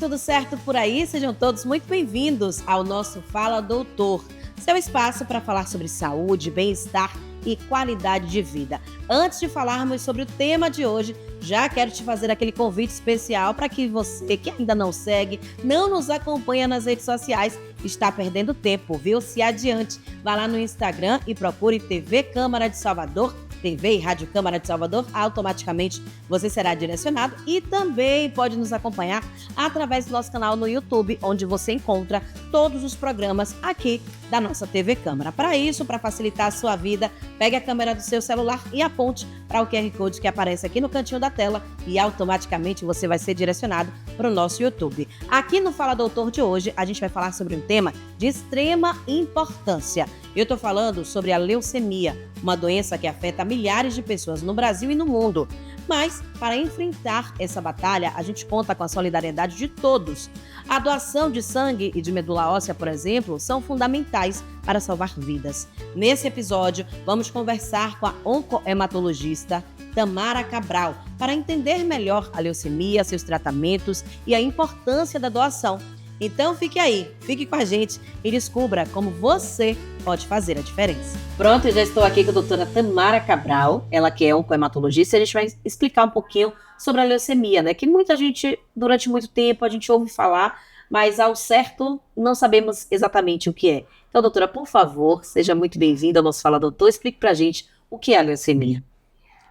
tudo certo por aí? Sejam todos muito bem-vindos ao nosso Fala Doutor, seu espaço para falar sobre saúde, bem-estar e qualidade de vida. Antes de falarmos sobre o tema de hoje, já quero te fazer aquele convite especial para que você que ainda não segue, não nos acompanha nas redes sociais, está perdendo tempo, viu? Se adiante, vá lá no Instagram e procure TV Câmara de Salvador, TV e Rádio Câmara de Salvador, automaticamente você será direcionado e também pode nos acompanhar através do nosso canal no YouTube, onde você encontra todos os programas aqui da nossa TV Câmara. Para isso, para facilitar a sua vida, pegue a câmera do seu celular e aponte para o QR Code que aparece aqui no cantinho da tela e automaticamente você vai ser direcionado para o nosso YouTube. Aqui no Fala Doutor de hoje, a gente vai falar sobre um tema de extrema importância. Eu estou falando sobre a leucemia, uma doença que afeta milhares de pessoas no Brasil e no mundo. Mas, para enfrentar essa batalha, a gente conta com a solidariedade de todos. A doação de sangue e de medula óssea, por exemplo, são fundamentais para salvar vidas. Nesse episódio, vamos conversar com a oncohematologista Tamara Cabral para entender melhor a leucemia, seus tratamentos e a importância da doação. Então fique aí, fique com a gente e descubra como você pode fazer a diferença. Pronto, eu já estou aqui com a doutora Tamara Cabral, ela que é oncohematologista, e a gente vai explicar um pouquinho sobre a leucemia, né? Que muita gente, durante muito tempo, a gente ouve falar, mas ao certo não sabemos exatamente o que é. Então, doutora, por favor, seja muito bem-vinda ao nosso Fala Doutor, explique pra gente o que é a leucemia.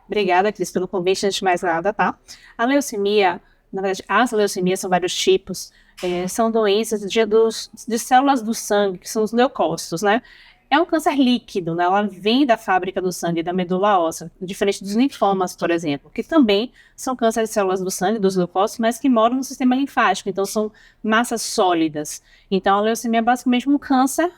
Obrigada, Cris, pelo convite, antes de mais nada, tá? A leucemia, na verdade, as leucemias são vários tipos, são doenças de células do sangue, que são os leucócitos, né? É um câncer líquido, né? Ela vem da fábrica do sangue, da medula óssea, diferente dos linfomas, por exemplo, que também são câncer de células do sangue, dos leucócitos, mas que moram no sistema linfático, então são massas sólidas. Então a leucemia é basicamente um câncer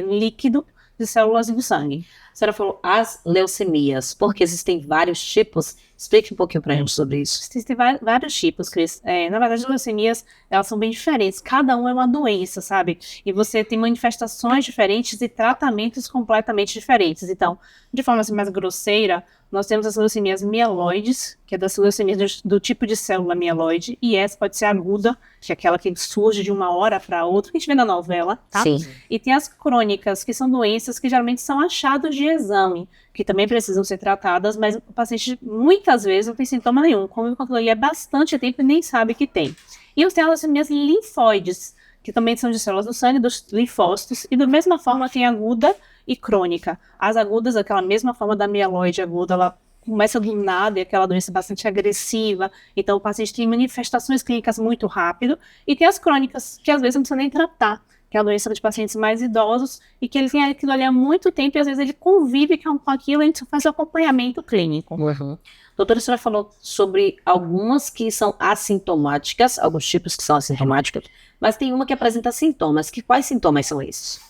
líquido de células do sangue. A senhora falou as leucemias, porque existem vários tipos. Explique um pouquinho pra gente sobre isso. Existem vários tipos, Cris. Na verdade, as leucemias, elas são bem diferentes. Cada uma é uma doença, sabe? E você tem manifestações diferentes e tratamentos completamente diferentes. Então, de forma assim, mais grosseira, nós temos as leucemias mieloides, que é das leucemias do tipo de célula mieloide, e essa pode ser aguda, que é aquela que surge de uma hora para outra, que a gente vê na novela, tá? Sim. E tem as crônicas, que são doenças que geralmente são achados de exame, que também precisam ser tratadas, mas o paciente muitas vezes não tem sintoma nenhum, convive com aquilo ali há bastante tempo e nem sabe que tem. E tem as leucemias linfóides, que também são de células do sangue, dos linfócitos, e da mesma forma tem aguda e crônica. As agudas, daquela mesma forma da mieloide aguda, ela começa do nada, e aquela doença bastante agressiva, então o paciente tem manifestações clínicas muito rápido, e tem as crônicas, que às vezes não precisa nem tratar, que é a doença de pacientes mais idosos, e que ele tem aquilo ali há muito tempo, e às vezes ele convive com aquilo, e a gente faz o acompanhamento clínico. Uhum. Doutora, a senhora falou sobre algumas que são assintomáticas, alguns tipos que são assintomáticos, mas tem uma que apresenta sintomas. Quais sintomas são esses?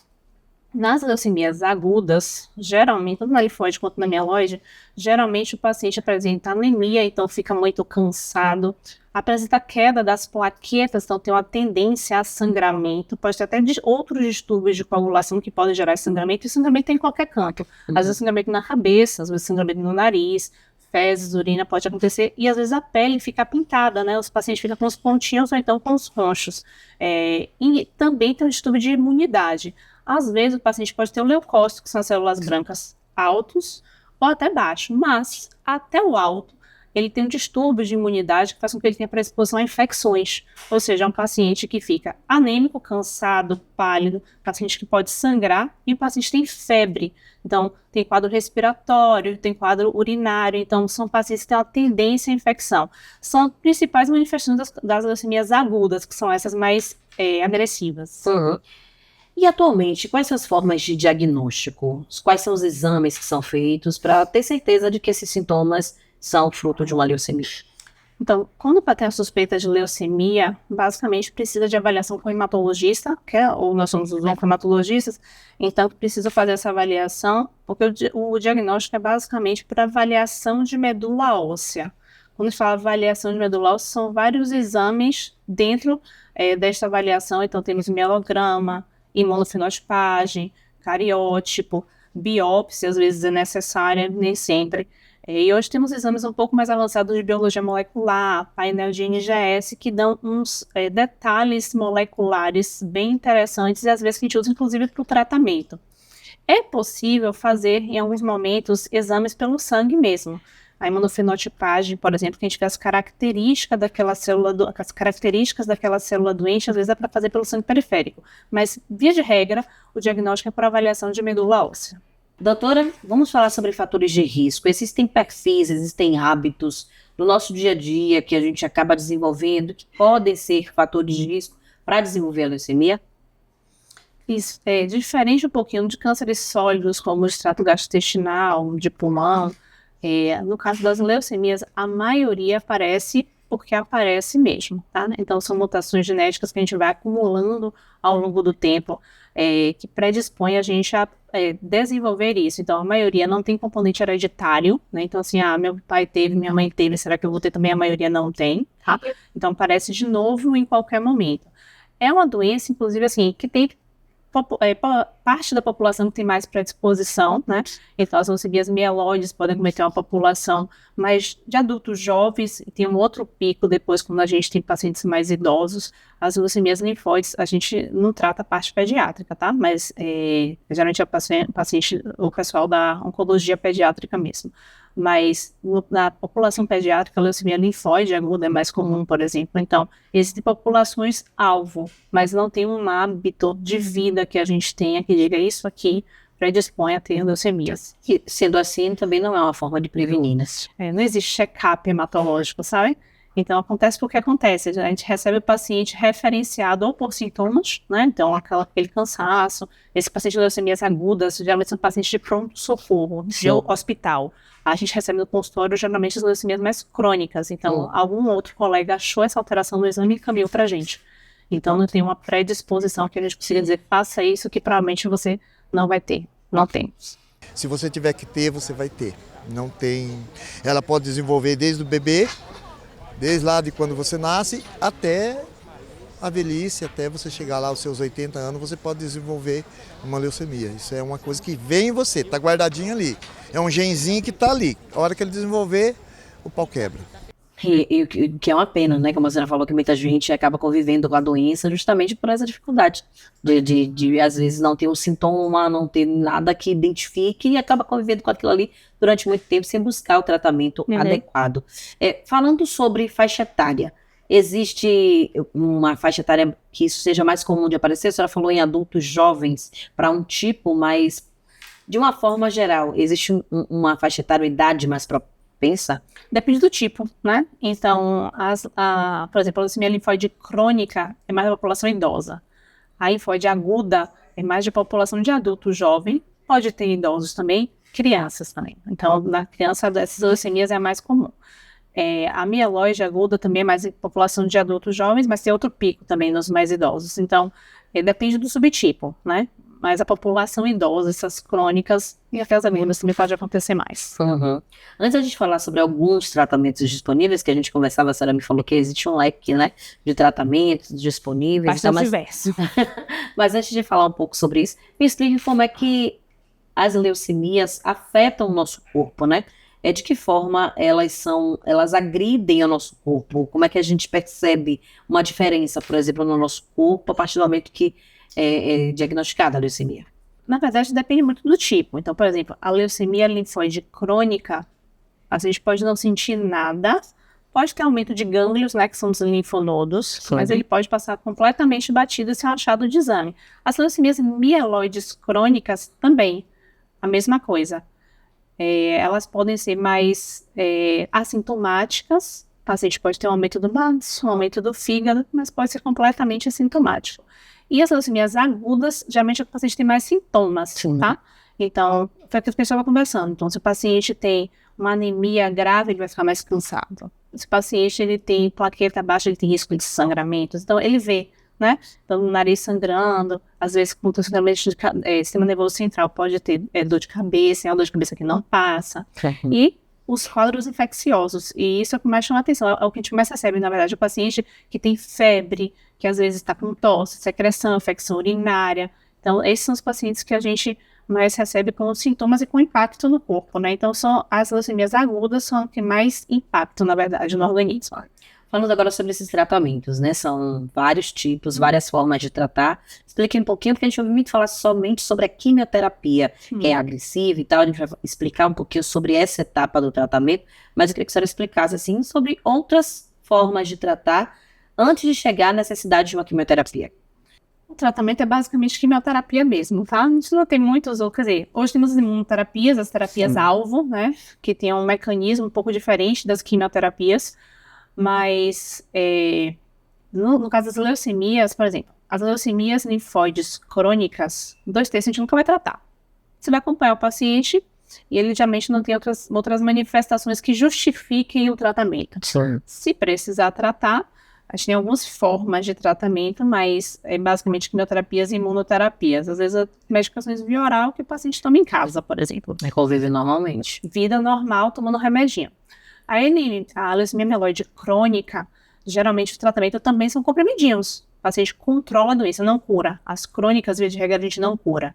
Nas leucemias agudas, geralmente, tanto na linfóide quanto na mieloide, geralmente o paciente apresenta anemia, então fica muito cansado, apresenta queda das plaquetas, então tem uma tendência a sangramento, pode ter até outros distúrbios de coagulação que podem gerar sangramento, e sangramento tem em qualquer canto. Às vezes sangramento na cabeça, às vezes sangramento no nariz, fezes, urina pode acontecer, e às vezes a pele fica pintada, né? Os pacientes ficam com os pontinhos ou então com os ronchos. E também tem um distúrbio de imunidade. Às vezes o paciente pode ter o leucócito, que são as células brancas altos, ou até baixo, mas até o alto, ele tem um distúrbio de imunidade que faz com que ele tenha predisposição a infecções. Ou seja, é um paciente que fica anêmico, cansado, pálido, paciente que pode sangrar, e o paciente tem febre. Então, tem quadro respiratório, tem quadro urinário, então são pacientes que têm uma tendência à infecção. São principais manifestações das leucemias agudas, que são essas mais agressivas. Uhum. E atualmente, quais são as formas de diagnóstico? Quais são os exames que são feitos para ter certeza de que esses sintomas são fruto de uma leucemia? Então, quando tem a suspeita de leucemia, basicamente precisa de avaliação com o hematologista, ou nós somos os oncohematologistas, então precisa fazer essa avaliação, porque o diagnóstico é basicamente para avaliação de medula óssea. Quando a gente fala avaliação de medula óssea, são vários exames dentro desta avaliação, então temos mielograma, imunofenotipagem, cariótipo, biópsia, às vezes é necessária, nem sempre. E hoje temos exames um pouco mais avançados de biologia molecular, painel de NGS, que dão uns detalhes moleculares bem interessantes e às vezes que a gente usa inclusive para o tratamento. É possível fazer, em alguns momentos, exames pelo sangue mesmo. A imunofenotipagem, por exemplo, que a gente vê as características daquela célula doente, às vezes é para fazer pelo sangue periférico. Mas, via de regra, o diagnóstico é por avaliação de medula óssea. Doutora, vamos falar sobre fatores de risco. Existem perfis, existem hábitos do nosso dia a dia que a gente acaba desenvolvendo que podem ser fatores de risco para desenvolver a leucemia? Isso é diferente um pouquinho de cânceres sólidos, como o extrato gastrointestinal, de pulmão. No caso das leucemias, a maioria aparece porque aparece mesmo, tá? Então, são mutações genéticas que a gente vai acumulando ao longo do tempo, que predispõe a gente a desenvolver isso. Então, a maioria não tem componente hereditário, né? Então, assim, meu pai teve, minha mãe teve, será que eu vou ter também? A maioria não tem, tá? Então, aparece de novo em qualquer momento. É uma doença, inclusive, assim, que tem parte da população que tem mais predisposição, né? Então, as leucemias mieloides podem cometer uma população mais de adultos jovens, e tem um outro pico depois quando a gente tem pacientes mais idosos. As leucemias linfóides, a gente não trata a parte pediátrica, tá? Mas geralmente é o pessoal da oncologia pediátrica mesmo. Mas na população pediátrica, a leucemia linfóide aguda é mais comum, por exemplo. Então, existem populações-alvo, mas não tem um hábito de vida que a gente tenha que diga isso aqui predispõe a ter leucemias. E, sendo assim, também não é uma forma de prevenir, né? Não existe check-up hematológico, sabe? Então, acontece porque acontece. A gente recebe o paciente referenciado ou por sintomas, né? Então, aquele cansaço. Esse paciente de leucemias agudas, geralmente são pacientes de pronto-socorro, de hospital. A gente recebe no consultório, geralmente, as leucemias mais crônicas. Então, algum outro colega achou essa alteração no exame e encaminhou pra gente. Então, não tem uma predisposição que a gente consiga dizer, faça isso, que provavelmente você não vai ter. Não tem. Se você tiver que ter, você vai ter. Não tem. Ela pode desenvolver desde o bebê, desde lá de quando você nasce, até a velhice, até você chegar lá aos seus 80 anos, você pode desenvolver uma leucemia. Isso é uma coisa que vem em você, está guardadinho ali. É um genzinho que está ali. A hora que ele desenvolver, o pau quebra. E que é uma pena, né? Como a senhora falou, que muita gente acaba convivendo com a doença justamente por essa dificuldade de às vezes, não ter um sintoma, não ter nada que identifique e acaba convivendo com aquilo ali durante muito tempo sem buscar o tratamento adequado. Falando sobre faixa etária, existe uma faixa etária que isso seja mais comum de aparecer? A senhora falou em adultos jovens para um tipo, mas de uma forma geral, existe uma faixa etária, uma idade mais propensa? Depende do tipo, né? Então, por exemplo, a leucemia linfóide crônica é mais da população idosa. A linfóide aguda é mais de população de adulto jovem, pode ter idosos também, crianças também. Então, na criança, dessas leucemias é a mais comum. A mieloide aguda também é mais em população de adultos jovens, mas tem outro pico também nos mais idosos. Então, depende do subtipo, né? Mas a população idosa, essas crônicas e aquelas anemia também pode acontecer mais. Antes a gente falar sobre alguns tratamentos disponíveis, que a gente conversava, a senhora me falou que existe um leque, né, de tratamentos disponíveis. Bastante diverso. Mas antes de falar um pouco sobre isso, me explique como é que as leucemias afetam o nosso corpo, né? De que forma elas agridem o nosso corpo? Como é que a gente percebe uma diferença, por exemplo, no nosso corpo, a partir do momento que é diagnosticada a leucemia? Na verdade, depende muito do tipo. Então, por exemplo, a leucemia linfóide crônica, a gente pode não sentir nada, pode ter aumento de gânglios, né, que são os linfonodos, mas ele pode passar completamente batido sem achado de exame. As leucemias mieloides crônicas também, a mesma coisa. Elas podem ser mais assintomáticas, o paciente pode ter um aumento do baço, um aumento do fígado, mas pode ser completamente assintomático. E as leucemias agudas, geralmente o paciente tem mais sintomas, tá? Então, foi o que a pessoa vai conversando. Então, se o paciente tem uma anemia grave, ele vai ficar mais cansado. Se o paciente ele tem plaqueta baixa, ele tem risco de sangramentos. Então, ele vê, né? Então, o nariz sangrando, às vezes, com sangramento de sistema nervoso central, pode ter dor de cabeça, é uma dor de cabeça que não passa. E os quadros infecciosos, e isso é o que mais chama a atenção, é o que a gente mais recebe, na verdade, o paciente que tem febre, que às vezes está com tosse, secreção, infecção urinária. Então, esses são os pacientes que a gente mas recebe com sintomas e com impacto no corpo, né? Então, as leucemias agudas são as que mais impactam, na verdade, no organismo. Falando agora sobre esses tratamentos, né? São vários tipos, várias formas de tratar. Explique um pouquinho, porque a gente ouviu muito falar somente sobre a quimioterapia, que é agressiva e tal. A gente vai explicar um pouquinho sobre essa etapa do tratamento, mas eu queria que a senhora explicasse, assim, sobre outras formas de tratar antes de chegar à necessidade de uma quimioterapia. O tratamento é basicamente quimioterapia mesmo, tá? A gente não tem muitos, quer dizer, hoje temos as imunoterapias, as terapias-alvo, né? Que tem um mecanismo um pouco diferente das quimioterapias, mas no caso das leucemias, por exemplo, as leucemias linfóides crônicas, 2/3 a gente nunca vai tratar. Você vai acompanhar o paciente e ele geralmente não tem outras manifestações que justifiquem o tratamento. Sim. Se precisar tratar, a gente tem algumas formas de tratamento, mas é basicamente quimioterapias e imunoterapias. Às vezes, medicações via oral que o paciente toma em casa, por exemplo. Convive normalmente. Vida normal, tomando remedinho. A leucemia mieloide crônica, geralmente o tratamento também são comprimidinhos. O paciente controla a doença, não cura. As crônicas, via de regra, a gente não cura.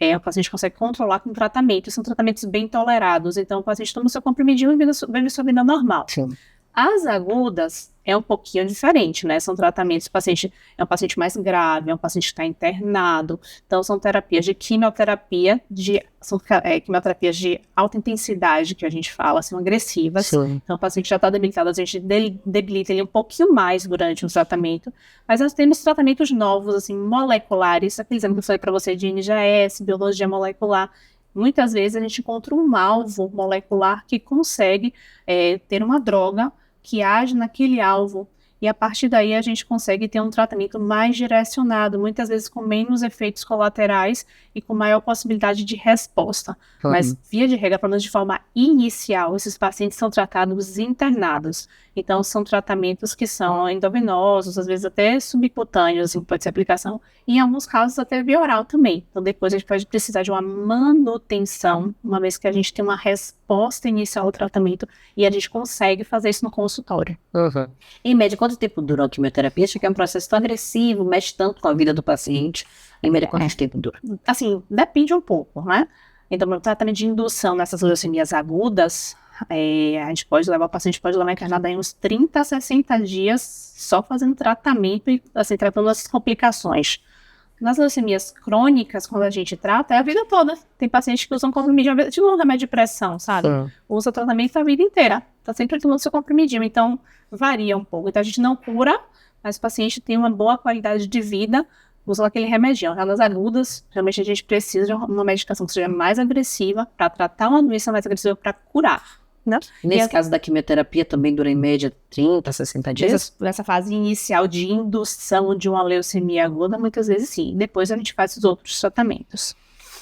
O paciente consegue controlar com tratamento. São tratamentos bem tolerados. Então, o paciente toma o seu comprimidinho e vive sua vida normal. Sim. As agudas é um pouquinho diferente, né? São tratamentos, o paciente é um paciente mais grave, é um paciente que está internado. Então, são terapias de quimioterapia, quimioterapias de alta intensidade, que a gente fala, são agressivas. Sim. Então, o paciente já está debilitado, a gente debilita ele um pouquinho mais durante o tratamento. Mas nós temos tratamentos novos, assim, moleculares, aqueles que eu falei para você de NGS, biologia molecular. Muitas vezes a gente encontra um alvo molecular que consegue ter uma droga que age naquele alvo, e a partir daí a gente consegue ter um tratamento mais direcionado, muitas vezes com menos efeitos colaterais e com maior possibilidade de resposta. Mas, via de regra, pelo menos de forma inicial, esses pacientes são tratados internados. Então, são tratamentos que são endovenosos, às vezes até subcutâneos, assim, pode ser aplicação, e em alguns casos até via oral também. Então, depois a gente pode precisar de uma manutenção, uma vez que a gente tem uma resposta inicial ao tratamento, e a gente consegue fazer isso no consultório. Em média, quanto tempo dura a quimioterapia? Acho que é um processo tão agressivo, mexe tanto com a vida do paciente. Em média, quanto tempo dura? Assim, depende um pouco, né? Então, o tratamento de indução nessas leucemias agudas, o paciente pode levar internado aí uns 30 a 60 dias só fazendo tratamento e, assim, tratando as complicações. Nas leucemias crônicas, quando a gente trata, é a vida toda. Tem pacientes que usam comprimidinho, tipo um remédio de pressão, sabe? Usa o tratamento a vida inteira. Tá sempre tomando seu comprimidinho, então varia um pouco. Então a gente não cura, mas o paciente tem uma boa qualidade de vida, usa aquele remedinho. Já nas agudas, realmente a gente precisa de uma medicação que seja mais agressiva para tratar uma doença mais agressiva para curar. Né? Nesse caso da quimioterapia também dura em média 30, 60 dias? Nessa fase inicial de indução de uma leucemia aguda, muitas vezes sim. Depois a gente faz os outros tratamentos.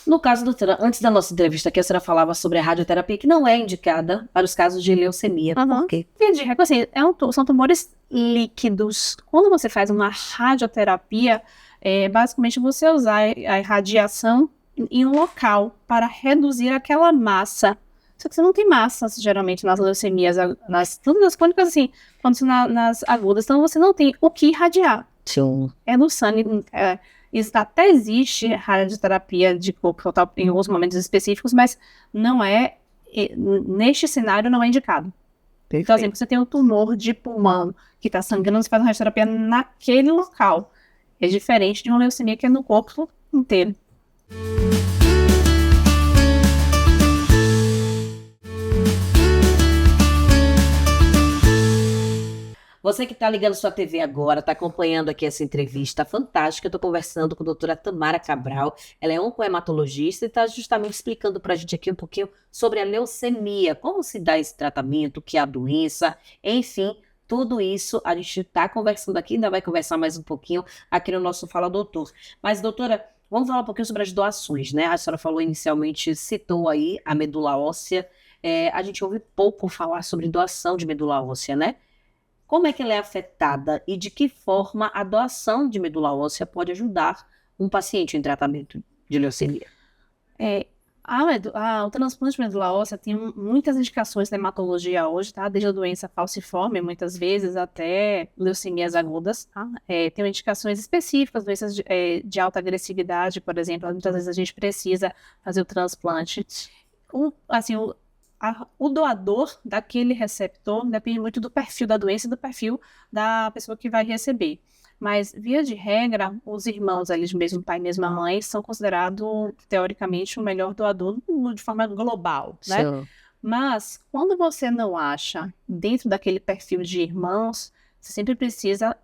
No caso, doutora, antes da nossa entrevista aqui, a senhora falava sobre a radioterapia, que não é indicada para os casos de leucemia. Por quê? Assim, são tumores líquidos. Quando você faz uma radioterapia, basicamente você usar a irradiação em um local para reduzir aquela massa. Só que você não tem massa, geralmente, nas leucemias, todas as crônicas, assim, quando nas agudas, então você não tem o que irradiar. Sim. É no sangue, até existe radioterapia de corpo total em alguns momentos específicos, mas não neste cenário não é indicado. Perfeito. Então, assim, você tem um tumor de pulmão que está sangrando, você faz uma radioterapia naquele local. É diferente de uma leucemia que é no corpo inteiro. Você que está ligando sua TV agora, está acompanhando aqui essa entrevista fantástica. Eu estou conversando com a doutora Tamara Cabral. Ela é oncohematologista e está justamente explicando para a gente aqui um pouquinho sobre a leucemia, como se dá esse tratamento, o que é a doença, enfim, tudo isso a gente está conversando aqui, ainda vai conversar mais um pouquinho aqui no nosso Fala Doutor. Mas, doutora, vamos falar um pouquinho sobre as doações, né? A senhora falou inicialmente, citou aí a medula óssea. A gente ouve pouco falar sobre doação de medula óssea, né? Como é que ela é afetada e de que forma a doação de medula óssea pode ajudar um paciente em tratamento de leucemia? O transplante de medula óssea tem muitas indicações na hematologia hoje, tá? Desde a doença falciforme, muitas vezes, até leucemias agudas, tá? Tem indicações específicas, doenças de alta agressividade, por exemplo, muitas vezes a gente precisa fazer o transplante. O doador daquele receptor depende muito do perfil da doença e do perfil da pessoa que vai receber. Mas, via de regra, os irmãos, eles mesmo pai e mesma mãe, são considerados, teoricamente, o melhor doador de forma global, né? Sim. Mas, quando você não acha dentro daquele perfil de irmãos, você sempre precisa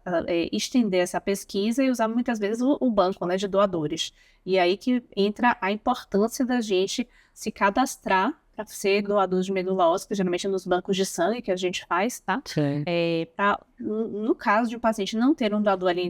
estender essa pesquisa e usar muitas vezes o banco, né, de doadores. E aí que entra a importância da gente se cadastrar para ser doador de medula óssea, que geralmente é nos bancos de sangue que a gente faz, tá? Sim. No caso de um paciente não ter um doador ali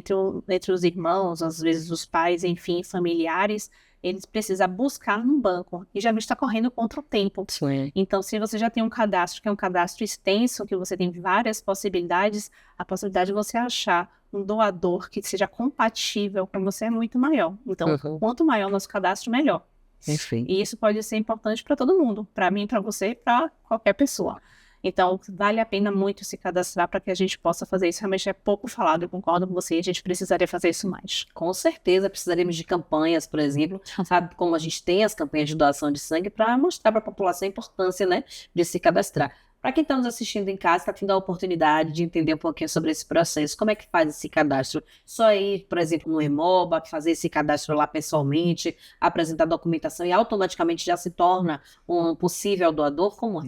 entre os irmãos, às vezes os pais, enfim, familiares, eles precisam buscar num banco. E geralmente está correndo contra o tempo. Sim. Então, se você já tem um cadastro, que é um cadastro extenso, que você tem várias possibilidades, a possibilidade de você achar um doador que seja compatível com você é muito maior. Então, quanto maior o nosso cadastro, melhor. Enfim. E isso pode ser importante para todo mundo, para mim, para você, para qualquer pessoa. Então, vale a pena muito se cadastrar para que a gente possa fazer isso. Realmente é pouco falado, eu concordo com você, a gente precisaria fazer isso mais. Com certeza precisaremos de campanhas, por exemplo, sabe como a gente tem as campanhas de doação de sangue para mostrar para a população a importância, né, de se cadastrar. Para quem está nos assistindo em casa, está tendo a oportunidade de entender um pouquinho sobre esse processo, como é que faz esse cadastro? Só ir, por exemplo, no Hemoba, fazer esse cadastro lá pessoalmente, apresentar documentação e automaticamente já se torna um possível doador? Como é?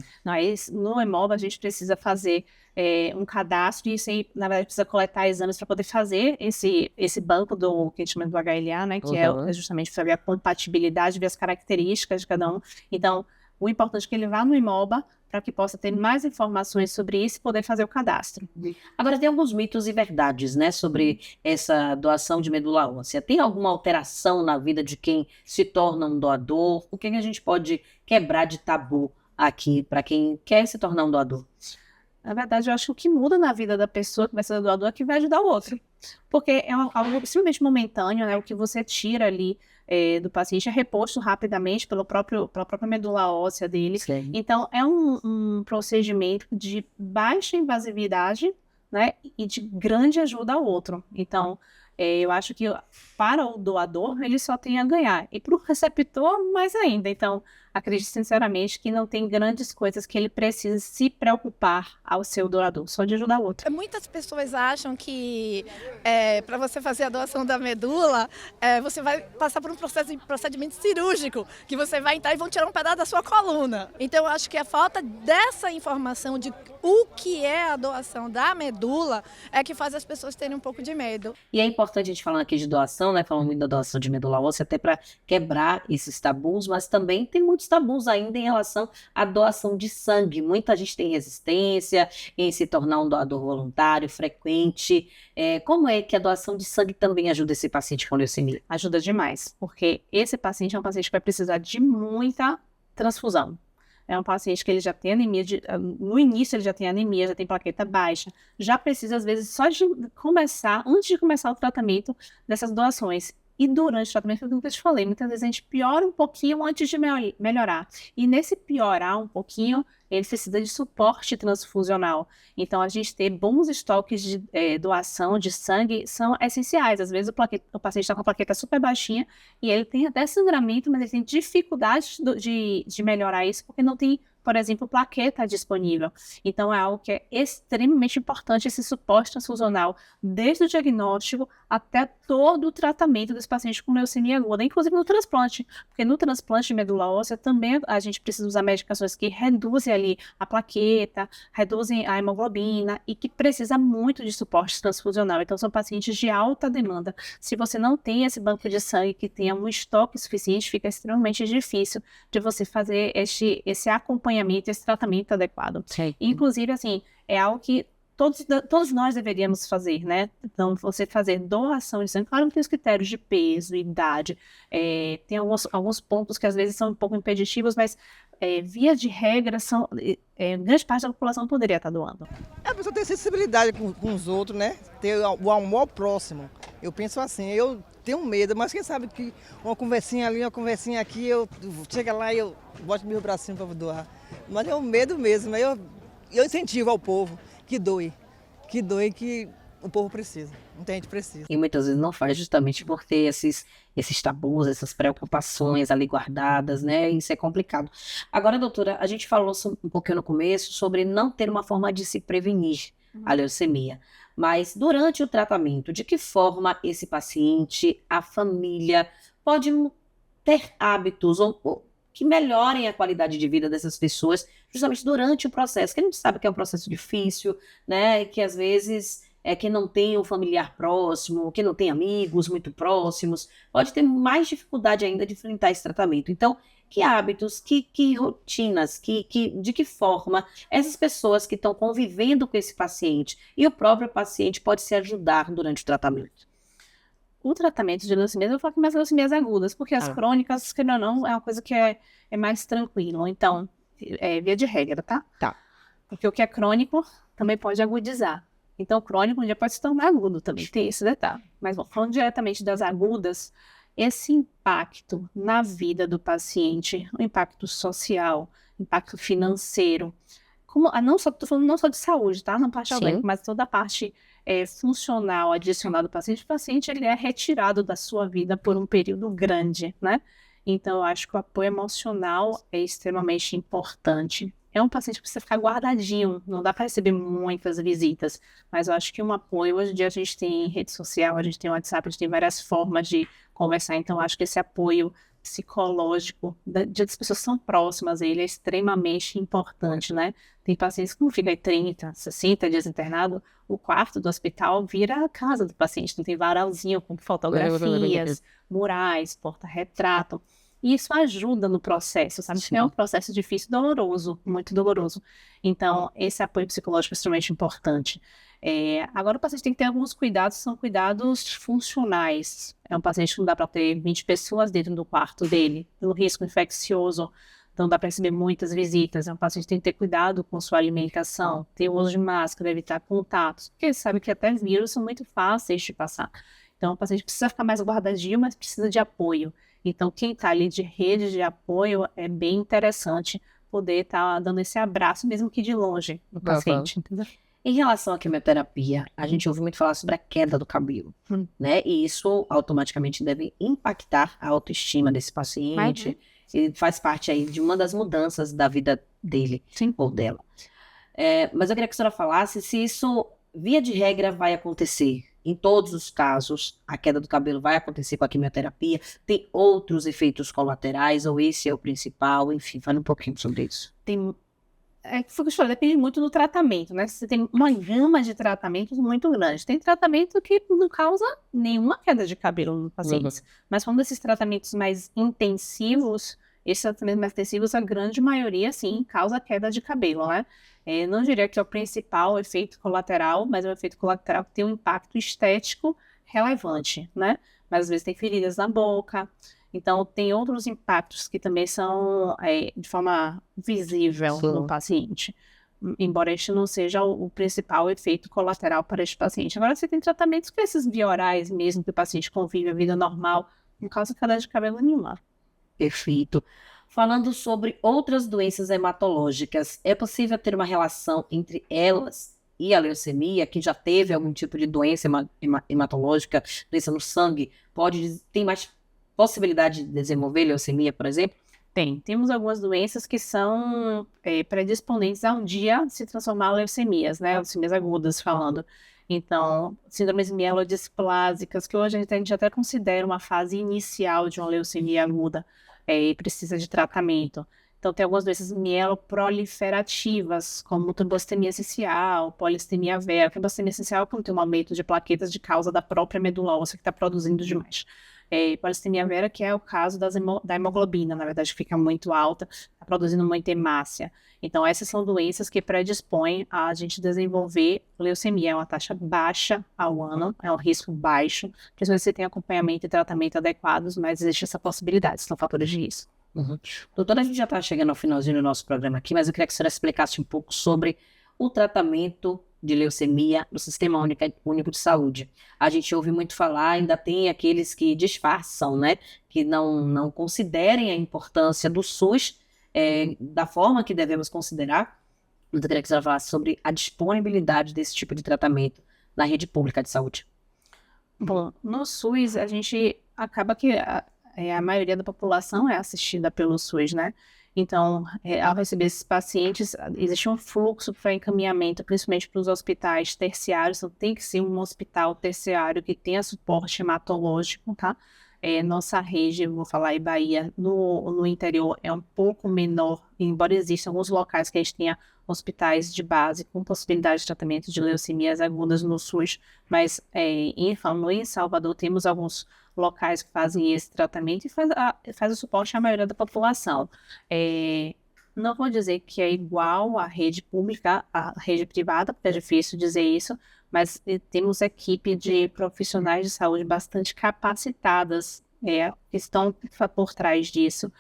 No Hemoba a gente precisa fazer um cadastro e isso aí, na verdade, precisa coletar exames para poder fazer esse banco que a gente chama do HLA, né, que é justamente para ver a compatibilidade, ver as características de cada um. Então, o importante é que ele vá no Hemoba para que possa ter mais informações sobre isso e poder fazer o cadastro. Agora, tem alguns mitos e verdades, né, sobre essa doação de medula óssea. Tem alguma alteração na vida de quem se torna um doador? O que a gente pode quebrar de tabu aqui para quem quer se tornar um doador? Na verdade, eu acho que o que muda na vida da pessoa que vai ser doador é que vai ajudar o outro. Porque é algo extremamente momentâneo, né? O que você tira ali do paciente é reposto rapidamente pela própria medula óssea dele. Sim. Então, é um procedimento de baixa invasividade, né? E de grande ajuda ao outro. Então, eu acho que para o doador, ele só tem a ganhar. E para o receptor, mais ainda. Então, acredito sinceramente que não tem grandes coisas que ele precisa se preocupar ao seu doador, só de ajudar o outro. Muitas pessoas acham que para você fazer a doação da medula, você vai passar por um procedimento cirúrgico, que você vai entrar e vão tirar um pedaço da sua coluna. Então, eu acho que a falta dessa informação de o que é a doação da medula é que faz as pessoas terem um pouco de medo. E é importante a gente falar aqui de doação, né? Falando muito da doação de medula óssea, até para quebrar esses tabus, mas também tem muitos tabus ainda em relação à doação de sangue. Muita gente tem resistência em se tornar um doador voluntário, frequente. Como é que a doação de sangue também ajuda esse paciente com leucemia? Ajuda demais, porque esse paciente é um paciente que vai precisar de muita transfusão. É um paciente que ele já tem anemia, no início ele já tem anemia, já tem plaqueta baixa, já precisa às vezes só de começar, antes de começar o tratamento dessas doações. E durante o tratamento, como eu te falei, muitas vezes a gente piora um pouquinho antes de melhorar. E nesse piorar um pouquinho, ele precisa de suporte transfusional. Então, a gente ter bons estoques de doação de sangue são essenciais. Às vezes o paciente está com a plaqueta super baixinha e ele tem até sangramento, mas ele tem dificuldade de melhorar isso porque não tem, por exemplo, plaqueta disponível. Então, é algo que é extremamente importante, esse suporte transfusional, desde o diagnóstico até todo o tratamento desse paciente com leucemia aguda, inclusive no transplante, porque no transplante de medula óssea também a gente precisa usar medicações que reduzem ali a plaqueta, reduzem a hemoglobina e que precisa muito de suporte transfusional. Então, são pacientes de alta demanda. Se você não tem esse banco de sangue que tenha um estoque suficiente, fica extremamente difícil de você fazer esse acompanhamento, esse tratamento adequado. Sim. Inclusive, assim, é algo que todos nós deveríamos fazer, né? Então, você fazer doação de sangue, claro que tem os critérios de peso, idade, tem alguns pontos que às vezes são um pouco impeditivos, mas via de regra, grande parte da população poderia estar doando. A pessoa tem sensibilidade com os outros, né? Ter o amor ao próximo. Eu penso assim, eu tenho medo, mas quem sabe que uma conversinha ali, uma conversinha aqui, eu chego lá e eu boto meu bracinho para doar. Mas é um medo mesmo, eu incentivo ao povo que doe, que o povo precisa, muita gente precisa. E muitas vezes não faz justamente por ter esses tabus, essas preocupações ali guardadas, né? Isso é complicado. Agora, doutora, a gente falou um pouquinho no começo sobre não ter uma forma de se prevenir a leucemia. Mas durante o tratamento, de que forma esse paciente, a família, pode ter hábitos ou que melhorem a qualidade de vida dessas pessoas justamente durante o processo, que a gente sabe que é um processo difícil, né? Que às vezes quem não tem um familiar próximo, quem não tem amigos muito próximos, pode ter mais dificuldade ainda de enfrentar esse tratamento. Então, que hábitos, que rotinas, de que forma essas pessoas que estão convivendo com esse paciente e o próprio paciente pode se ajudar durante o tratamento? O tratamento de leucemia, eu vou falar que mais leucemias agudas, porque as crônicas, que não, é uma coisa que é mais tranquilo. Então, via de regra, tá? Tá. Porque o que é crônico também pode agudizar. Então, o crônico um dia pode se tornar agudo também, tem esse detalhe. Mas, bom, falando diretamente das agudas, esse impacto na vida do paciente, o impacto social, impacto financeiro, estou falando não só de saúde, tá? Na parte orgânica, mas toda a parte funcional adicional do paciente, o paciente ele é retirado da sua vida por um período grande, né? Então, eu acho que o apoio emocional é extremamente importante. É um paciente que precisa ficar guardadinho, não dá para receber muitas visitas, mas eu acho que um apoio, hoje em dia a gente tem rede social, a gente tem WhatsApp, a gente tem várias formas de conversar, então eu acho que esse apoio psicológico das pessoas que são próximas a ele é extremamente importante, né? Tem pacientes que não ficam aí 30, 60 dias internado, o quarto do hospital vira a casa do paciente, não tem varalzinho com fotografias, murais, porta-retrato. E isso ajuda no processo, sabe? Sim. É um processo difícil, doloroso, muito doloroso. Então, esse apoio psicológico é extremamente importante. Agora, o paciente tem que ter alguns cuidados, são cuidados funcionais. É um paciente que não dá para ter 20 pessoas dentro do quarto dele, pelo risco infeccioso, então dá para receber muitas visitas. É um paciente que tem que ter cuidado com sua alimentação, ter o uso de máscara, evitar contatos, porque sabe que até vírus são muito fáceis de passar. Então, o paciente precisa ficar mais guardadinho, mas precisa de apoio. Então, quem está ali de rede de apoio é bem interessante poder estar dando esse abraço, mesmo que de longe, no paciente, entendeu? Em relação à quimioterapia, a gente ouve muito falar sobre a queda do cabelo, né? E isso automaticamente deve impactar a autoestima desse paciente. E faz parte aí de uma das mudanças da vida dele. Sim. Ou dela. Mas eu queria que a senhora falasse se isso, via de regra, vai acontecer. Em todos os casos, a queda do cabelo vai acontecer com a quimioterapia. Tem outros efeitos colaterais, ou esse é o principal? Enfim, fale um pouquinho sobre isso. Foi o que eu falei, depende muito do tratamento, né? Você tem uma gama de tratamentos muito grande. Tem tratamento que não causa nenhuma queda de cabelo no paciente. Mas falando desses tratamentos mais intensivos, esses tratamentos mais intensivos, a grande maioria, sim, causa queda de cabelo, né? Não diria que é o principal efeito colateral, mas é um efeito colateral que tem um impacto estético relevante, né? Mas às vezes tem feridas na boca. Então, tem outros impactos que também são de forma visível no paciente, embora este não seja o principal efeito colateral para este paciente. Agora, você tem tratamentos com esses biorais mesmo, que o paciente convive a vida normal, não causa queda de cabelo nenhuma. Perfeito. Falando sobre outras doenças hematológicas, é possível ter uma relação entre elas e a leucemia? Quem já teve algum tipo de doença hematológica, doença no sangue, tem mais possibilidade de desenvolver leucemia, por exemplo? Temos algumas doenças que são predisponentes a um dia se transformar em leucemias, né? Leucemias agudas, falando. Então, síndromes mielodisplásicas, que hoje a gente até considera uma fase inicial de uma leucemia aguda e precisa de tratamento. Então, tem algumas doenças mieloproliferativas, como trombocitемia essencial, polistemia vera. Trombocitemia essencial é quando tem um aumento de plaquetas de causa da própria medula óssea que está produzindo demais. Polistemia vera, que é o caso da hemoglobina, na verdade, que fica muito alta, produzindo muita hemácia. Então, essas são doenças que predispõem a gente desenvolver leucemia. É uma taxa baixa ao ano, é um risco baixo, principalmente se você tem acompanhamento e tratamento adequados, mas existe essa possibilidade, são fatores de risco. Uhum. Doutora, a gente já está chegando ao finalzinho do nosso programa aqui, mas eu queria que a senhora explicasse um pouco sobre o tratamento de leucemia no Sistema Único de Saúde. A gente ouve muito falar, ainda tem aqueles que disfarçam, né? Que não considerem a importância do SUS da forma que devemos considerar. Eu queria que a senhora falasse sobre a disponibilidade desse tipo de tratamento na rede pública de saúde. Bom, no SUS, a gente acaba que a maioria da população é assistida pelo SUS, né? Então, ao receber esses pacientes, existe um fluxo para encaminhamento, principalmente para os hospitais terciários. Então, tem que ser um hospital terciário que tenha suporte hematológico, tá? Nossa rede, vou falar em Bahia, no interior é um pouco menor, embora existam alguns locais que a gente tenha hospitais de base com possibilidade de tratamento de leucemias agudas no SUS, mas em Salvador temos alguns locais que fazem esse tratamento e faz o suporte à maioria da população. Não vou dizer que é igual à rede pública, à rede privada, porque é difícil dizer isso, mas temos equipe de profissionais de saúde bastante capacitadas, que estão por trás disso.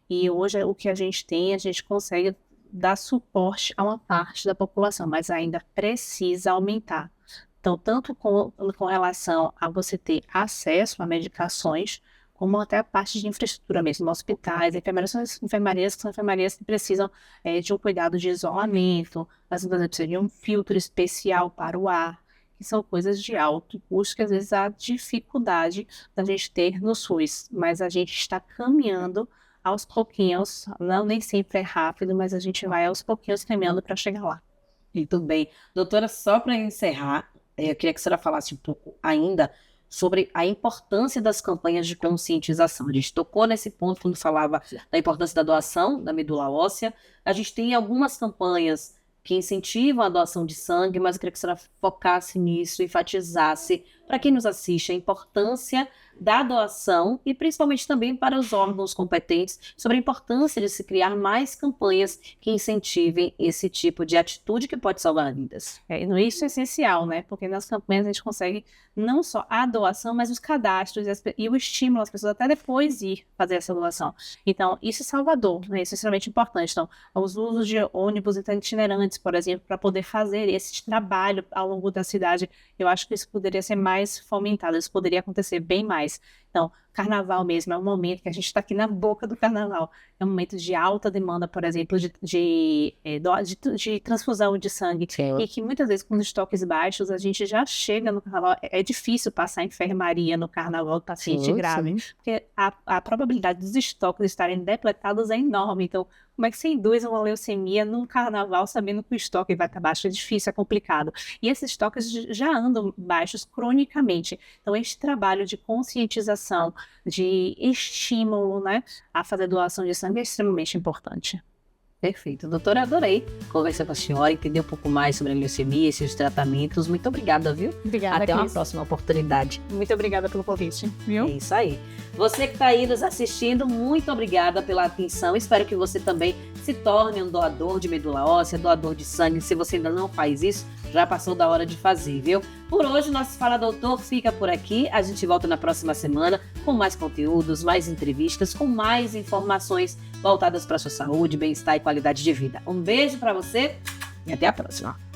E hoje o que a gente consegue dar suporte a uma parte da população, mas ainda precisa aumentar. Então, tanto com relação a você ter acesso a medicações, como até a parte de infraestrutura mesmo, hospitais, enfermarias que precisam de um cuidado de isolamento, as vezes precisam de um filtro especial para o ar, que são coisas de alto custo, que às vezes há dificuldade da gente ter no SUS, mas a gente está caminhando aos pouquinhos, nem sempre é rápido, mas a gente vai aos pouquinhos caminhando para chegar lá. Muito bem. Doutora, só para encerrar, eu queria que a senhora falasse um pouco ainda sobre a importância das campanhas de conscientização. A gente tocou nesse ponto quando falava da importância da doação da medula óssea. A gente tem algumas campanhas que incentivam a doação de sangue, mas eu queria que a senhora focasse nisso, enfatizasse para quem nos assiste a importância da doação e principalmente também para os órgãos competentes sobre a importância de se criar mais campanhas que incentivem esse tipo de atitude que pode salvar vidas. Isso é essencial, né? Porque nas campanhas a gente consegue não só a doação, mas os cadastros e o estímulo às pessoas até depois ir fazer essa doação. Então, isso é salvador, né? Isso é extremamente importante. Então, os usos de ônibus itinerantes, por exemplo, para poder fazer esse trabalho ao longo da cidade, eu acho que isso poderia ser mais fomentado, isso poderia acontecer bem mais. Então, carnaval mesmo é um momento que a gente está aqui na boca do carnaval. É um momento de alta demanda, por exemplo, de transfusão de sangue. Sim. E que muitas vezes com os estoques baixos, a gente já chega no carnaval. É difícil passar enfermaria no carnaval do paciente grave. Sim. Porque a probabilidade dos estoques estarem depletados é enorme. Então, como é que você induz uma leucemia num carnaval sabendo que o estoque vai estar baixo? É difícil, é complicado. E esses estoques já andam baixos cronicamente. Então, este trabalho de conscientização, de estímulo, né, a fazer doação de sangue é extremamente importante. Perfeito. Doutora, adorei conversar com a senhora, entender um pouco mais sobre a leucemia e seus tratamentos. Muito obrigada, viu? Obrigada, Até uma próxima oportunidade. Muito obrigada pelo convite, viu? É isso aí. Você que está aí nos assistindo, muito obrigada pela atenção. Espero que você também se torne um doador de medula óssea, doador de sangue. Se você ainda não faz isso, já passou da hora de fazer, viu? Por hoje, nosso Fala Doutor fica por aqui. A gente volta na próxima semana com mais conteúdos, mais entrevistas, com mais informações voltadas para a sua saúde, bem-estar e qualidade de vida. Um beijo para você e até a próxima.